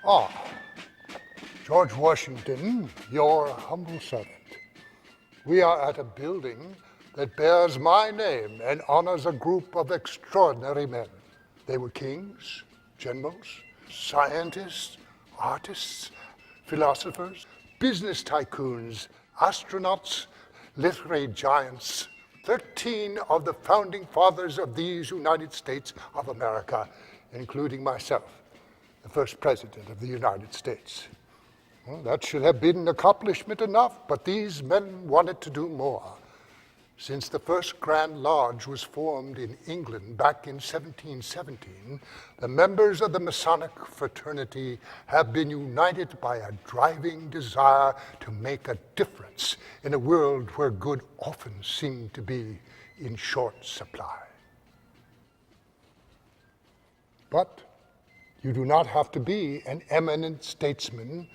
Ah, George Washington, your humble servant. We are at a building that bears my name and honors a group of extraordinary men. They were kings, generals, scientists, artists, philosophers, business tycoons, astronauts, literary giants. 13 of the founding fathers of these United States of America, including myself, the first president of the United States. Well, that should have been accomplishment enough, but these men wanted to do more. Since the first Grand Lodge was formed in England back in 1717, the members of the Masonic fraternity have been united by a driving desire to make a difference in a world where good often seemed to be in short supply. But you do not have to be an eminent statesman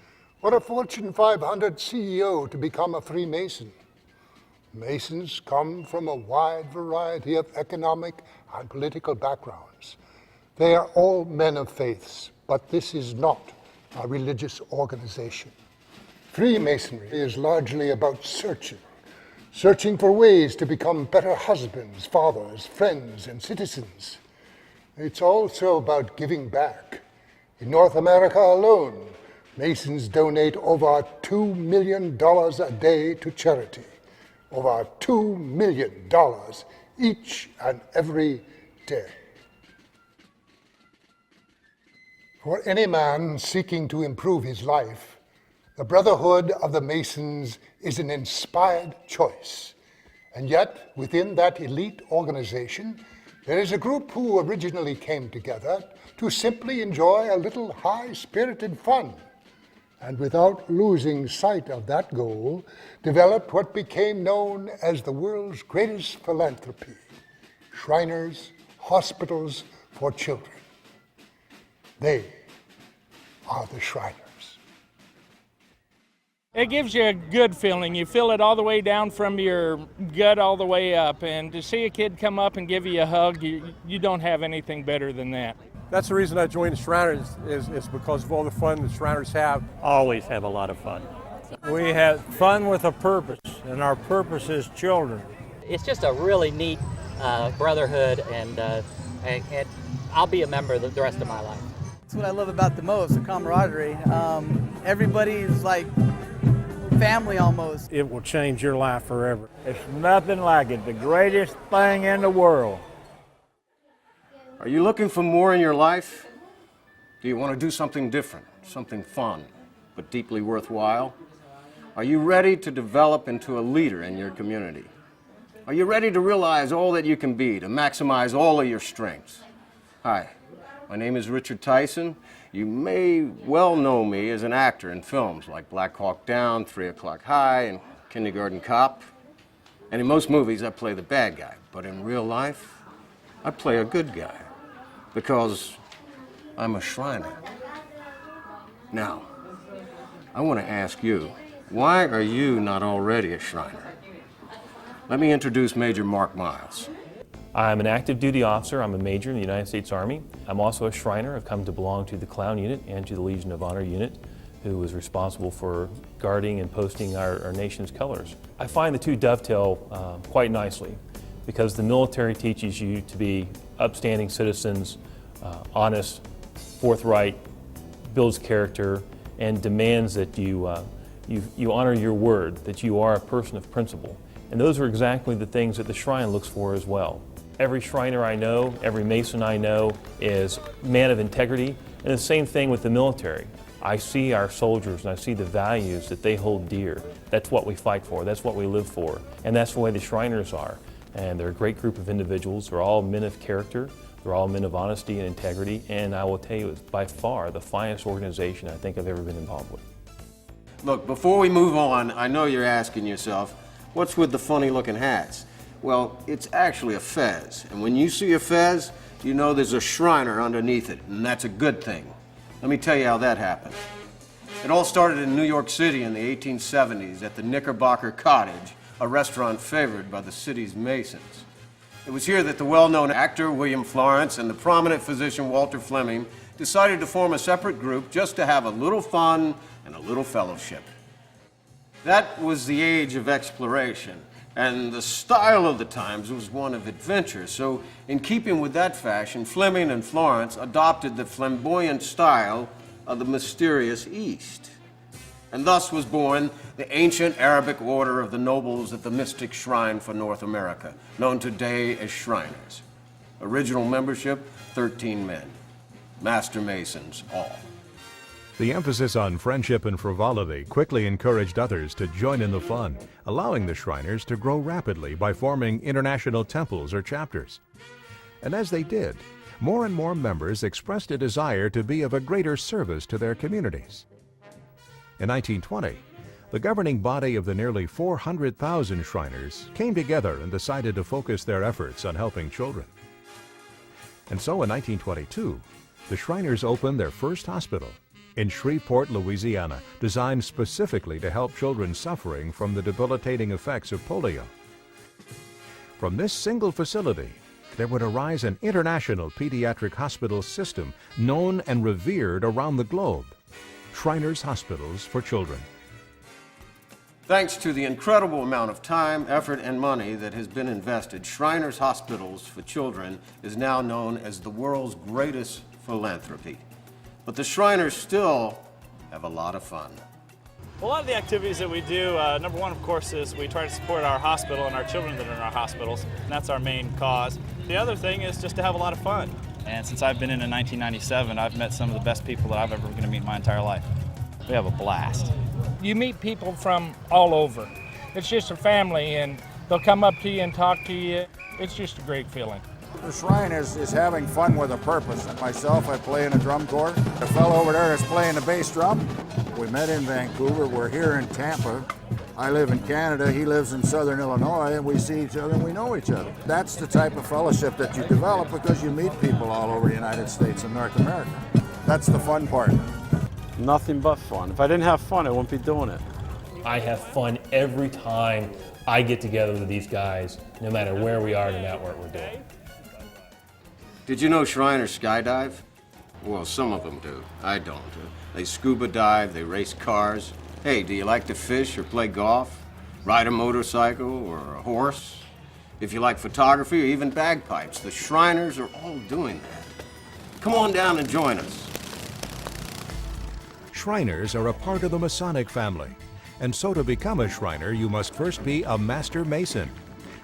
or a Fortune 500 CEO to become a Freemason. Masons come from a wide variety of economic and political backgrounds. They are all men of faiths, but this is not a religious organization. Freemasonry is largely about searching for ways to become better husbands, fathers, friends, and citizens. It's also about giving back. In North America alone, Masons donate over $2 million a day to charity. Over $2 million each and every day. For any man seeking to improve his life, the Brotherhood of the Masons is an inspired choice. And yet, within that elite organization, there is a group who originally came together to simply enjoy a little high-spirited fun, and without losing sight of that goal, developed what became known as the world's greatest philanthropy, Shriners, hospitals for children. They are the Shriners. It gives you a good feeling. You feel it all the way down from your gut all the way up, and to see a kid come up and give you a hug, you don't have anything better than that. That's the reason I joined the Shriners is because of all the fun the Shriners have. Always have a lot of fun. We have fun with a purpose, and our purpose is children. It's just a really neat brotherhood, and I'll be a member the rest of my life. That's what I love about the most, the camaraderie. Everybody's like family almost. It will change your life forever. It's nothing like it, the greatest thing in the world. Are you looking for more in your life? Do you want to do something different, something fun, but deeply worthwhile? Are you ready to develop into a leader in your community? Are you ready to realize all that you can be, to maximize all of your strengths? Hi, my name is Richard Tyson. You may well know me as an actor in films like Black Hawk Down, 3 O'Clock High, and Kindergarten Cop. And in most movies, I play the bad guy. But in real life, I play a good guy. Because I'm a Shriner. Now, I want to ask you, why are you not already a Shriner? Let me introduce Major Mark Miles. I'm an active duty officer. I'm a major in the United States Army. I'm also a Shriner. I've come to belong to the Clown Unit and to the Legion of Honor Unit, who is responsible for guarding and posting our nation's colors. I find the two dovetail quite nicely, because the military teaches you to be upstanding citizens, honest, forthright, builds character, and demands that you honor your word, that you are a person of principle. And those are exactly the things that the Shrine looks for as well. Every Shriner I know, every Mason I know is a man of integrity, and the same thing with the military. I see our soldiers and I see the values that they hold dear. That's what we fight for, that's what we live for, and that's the way the Shriners are. And they're a great group of individuals. They're all men of character. They're all men of honesty and integrity. And I will tell you, it's by far the finest organization I think I've ever been involved with. Look, before we move on, I know you're asking yourself, what's with the funny-looking hats? Well, it's actually a fez. And when you see a fez, you know there's a Shriner underneath it, and that's a good thing. Let me tell you how that happened. It all started in New York City in the 1870s at the Knickerbocker Cottage, a restaurant favored by the city's Masons. It was here that the well-known actor William Florence and the prominent physician Walter Fleming decided to form a separate group just to have a little fun and a little fellowship. That was the age of exploration, and the style of the times was one of adventure. So, in keeping with that fashion, Fleming and Florence adopted the flamboyant style of the mysterious East. And thus was born the ancient Arabic order of the nobles at the mystic shrine for North America, known today as Shriners. Original membership, 13 men. Master Masons, all. The emphasis on friendship and frivolity quickly encouraged others to join in the fun, allowing the Shriners to grow rapidly by forming international temples or chapters. And as they did, more and more members expressed a desire to be of a greater service to their communities. In 1920, the governing body of the nearly 400,000 Shriners came together and decided to focus their efforts on helping children. And so in 1922, the Shriners opened their first hospital in Shreveport, Louisiana, designed specifically to help children suffering from the debilitating effects of polio. From this single facility, there would arise an international pediatric hospital system known and revered around the globe, Shriners Hospitals for Children. Thanks to the incredible amount of time, effort, and money that has been invested, Shriners Hospitals for Children is now known as the world's greatest philanthropy. But the Shriners still have a lot of fun. A lot of the activities that we do, number one, of course, is we try to support our hospital and our children that are in our hospitals, and that's our main cause. The other thing is just to have a lot of fun. And since I've been in 1997, I've met some of the best people that I've ever going to meet in my entire life. We have a blast. You meet people from all over. It's just a family, and they'll come up to you and talk to you. It's just a great feeling. The Shrine is having fun with a purpose. Myself, I play in a drum corps. The fellow over there is playing the bass drum. We met in Vancouver. We're here in Tampa. I live in Canada. He lives in Southern Illinois, and we see each other and we know each other. That's the type of fellowship that you develop because you meet people all over the United States and North America. That's the fun part. Nothing but fun. If I didn't have fun, I wouldn't be doing it. I have fun every time I get together with these guys, no matter where we are, no matter what we're doing. Did you know Shriners skydive? Well, some of them do. I don't. They scuba dive, they race cars. Hey, do you like to fish or play golf? Ride a motorcycle or a horse? If you like photography or even bagpipes, the Shriners are all doing that. Come on down and join us. Shriners are a part of the Masonic family, and so to become a Shriner, you must first be a Master Mason.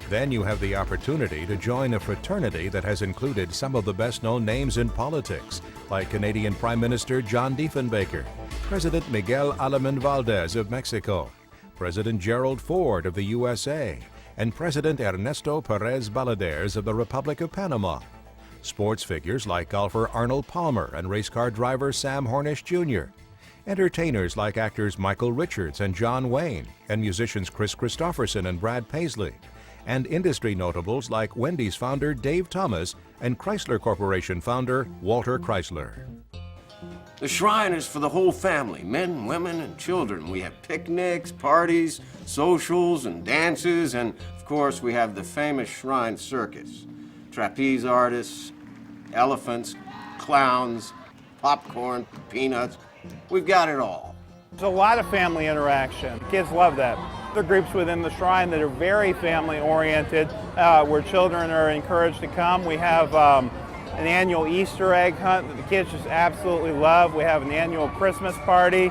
Then you have the opportunity to join a fraternity that has included some of the best-known names in politics, like Canadian Prime Minister John Diefenbaker, President Miguel Alemán Valdez of Mexico, President Gerald Ford of the USA, and President Ernesto Perez Baladeres of the Republic of Panama. Sports figures like golfer Arnold Palmer and race car driver Sam Hornish Jr., entertainers like actors Michael Richards and John Wayne, and musicians Chris Christopherson and Brad Paisley, and industry notables like Wendy's founder Dave Thomas and Chrysler Corporation founder Walter Chrysler. The Shrine is for the whole family, men, women, and children. We have picnics, parties, socials, and dances, and of course we have the famous Shrine Circus. Trapeze artists, elephants, clowns, popcorn, peanuts. We've got it all. There's a lot of family interaction. Kids love that. There are groups within the Shrine that are very family oriented, where children are encouraged to come. We have an annual Easter egg hunt that the kids just absolutely love. We have an annual Christmas party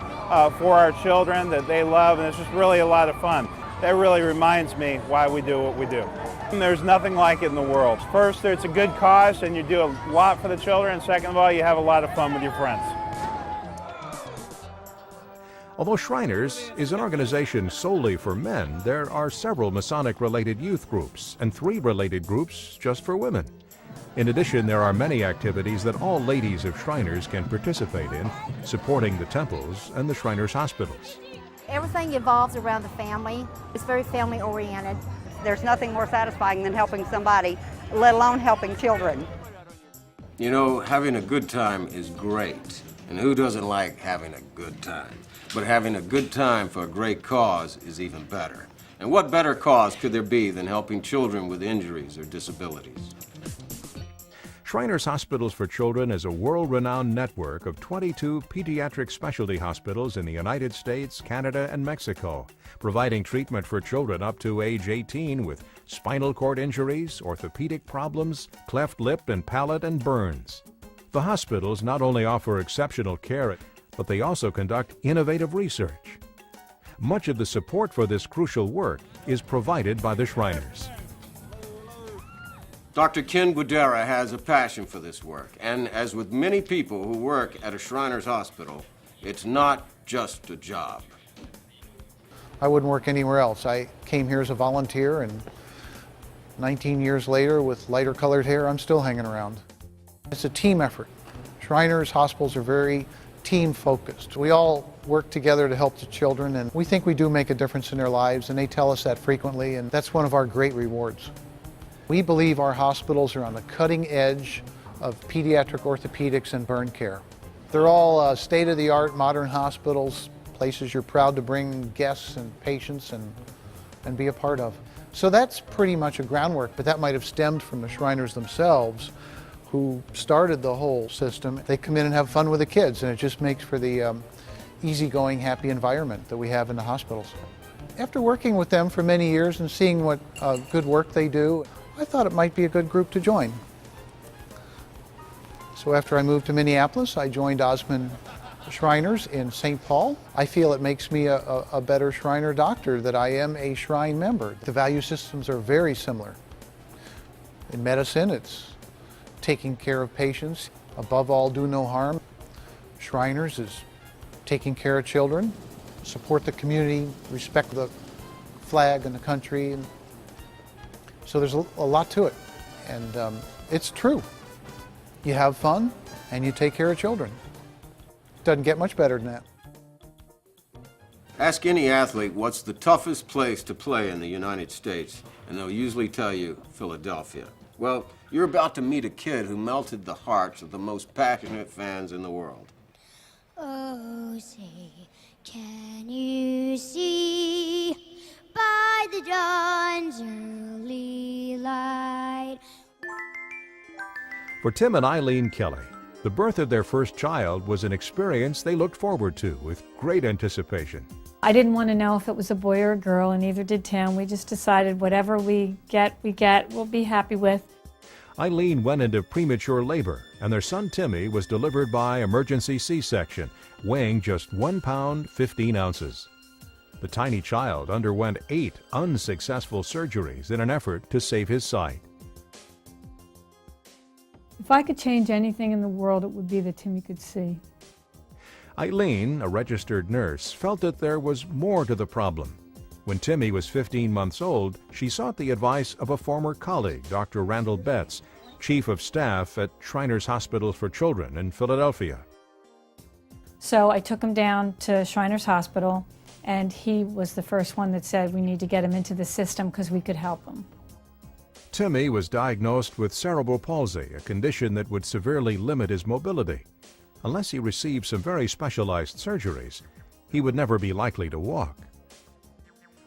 for our children that they love, and it's just really a lot of fun. That really reminds me why we do what we do. And there's nothing like it in the world. First, it's a good cause, and you do a lot for the children. And second of all, you have a lot of fun with your friends. Although Shriners is an organization solely for men, there are several Masonic-related youth groups and 3 related groups just for women. In addition, there are many activities that all ladies of Shriners can participate in, supporting the temples and the Shriners hospitals. Everything evolves around the family. It's very family-oriented. There's nothing more satisfying than helping somebody, let alone helping children. You know, having a good time is great. And who doesn't like having a good time? But having a good time for a great cause is even better. And what better cause could there be than helping children with injuries or disabilities? Shriners Hospitals for Children is a world-renowned network of 22 pediatric specialty hospitals in the United States, Canada, and Mexico, providing treatment for children up to age 18 with spinal cord injuries, orthopedic problems, cleft lip and palate, and burns. The hospitals not only offer exceptional care, but they also conduct innovative research. Much of the support for this crucial work is provided by the Shriners. Dr. Ken Guidera has a passion for this work, and as with many people who work at a Shriners Hospital, it's not just a job. I wouldn't work anywhere else. I came here as a volunteer, and 19 years later, with lighter colored hair, I'm still hanging around. It's a team effort. Shriners hospitals are very team focused. We all work together to help the children, and we think we do make a difference in their lives, and they tell us that frequently, and that's one of our great rewards. We believe our hospitals are on the cutting edge of pediatric orthopedics and burn care. They're all state-of-the-art modern hospitals, places you're proud to bring guests and patients and be a part of. So that's pretty much a groundwork, but that might have stemmed from the Shriners themselves, who started the whole system. They come in and have fun with the kids, and it just makes for the easygoing, happy environment that we have in the hospitals. After working with them for many years and seeing what good work they do, I thought it might be a good group to join. So after I moved to Minneapolis, I joined Osmond Shriners in St. Paul. I feel it makes me a better Shriner doctor that I am a Shrine member. The value systems are very similar. In medicine, it's taking care of patients, above all, do no harm. Shriners is taking care of children, support the community, respect the flag and the country. And so there's a lot to it, and it's true. You have fun and you take care of children. Doesn't get much better than that. Ask any athlete what's the toughest place to play in the United States, and they'll usually tell you Philadelphia. Well, you're about to meet a kid who melted the hearts of the most passionate fans in the world. Oh, say, can you see by the dawn's early light? For Tim and Eileen Kelly, the birth of their first child was an experience they looked forward to with great anticipation. I didn't want to know if it was a boy or a girl, and neither did Tim. We just decided whatever we get, we'll be happy with. Eileen went into premature labor, and their son Timmy was delivered by emergency C-section, weighing just 1 pound, 15 ounces. The tiny child underwent 8 unsuccessful surgeries in an effort to save his sight. If I could change anything in the world, it would be that Timmy could see. Eileen, a registered nurse, felt that there was more to the problem. When Timmy was 15 months old, she sought the advice of a former colleague, Dr. Randall Betts, Chief of Staff at Shriners Hospitals for Children in Philadelphia. So I took him down to Shriners Hospital, and he was the first one that said we need to get him into the system because we could help him. Timmy was diagnosed with cerebral palsy, a condition that would severely limit his mobility. Unless he received some very specialized surgeries, he would never be likely to walk.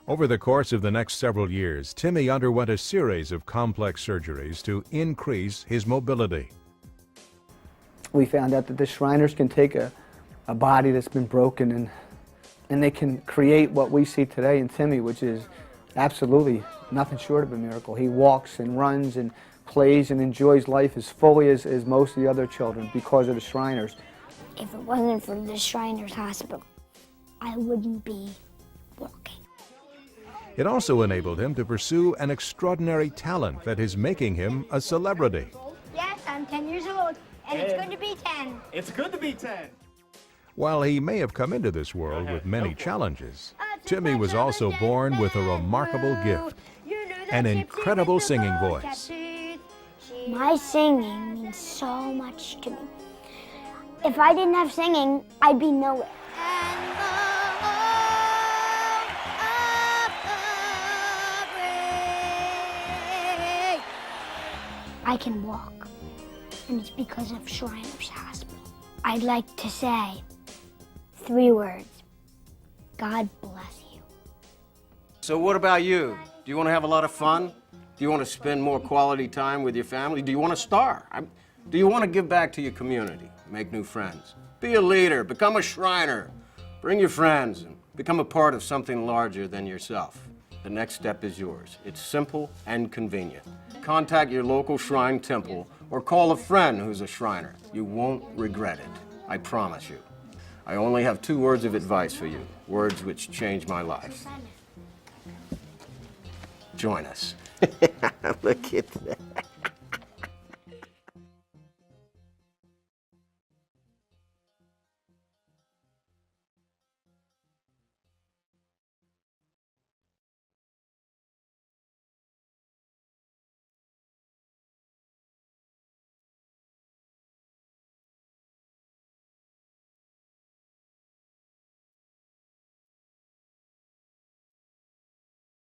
Over the course of the next several years, Timmy underwent a series of complex surgeries to increase his mobility. We found out that the Shriners can take a body that's been broken and they can create what we see today in Timmy, which is absolutely nothing short of a miracle. He walks and runs and plays and enjoys life as fully as most of the other children because of the Shriners. If it wasn't for the Shriners Hospital, I wouldn't be walking. It also enabled him to pursue an extraordinary talent that is making him a celebrity. Yes, I'm 10 years old, and it's good to be 10. It's good to be 10. While he may have come into this world with many challenges, Timmy was also born with a remarkable gift, an incredible singing voice. My singing means so much to me. If I didn't have singing, I'd be nowhere. I can walk, and it's because of Shriners Hospital. I'd like to say 3 words. God bless you. So what about you? Do you want to have a lot of fun? Do you want to spend more quality time with your family? Do you want to star? Do you want to give back to your community, make new friends? Be a leader, become a Shriner. Bring your friends and become a part of something larger than yourself. The next step is yours. It's simple and convenient. Contact your local shrine temple or call a friend who's a Shriner. You won't regret it. I promise you. I only have 2 words of advice for you, words which changed my life. Join us. Look at that.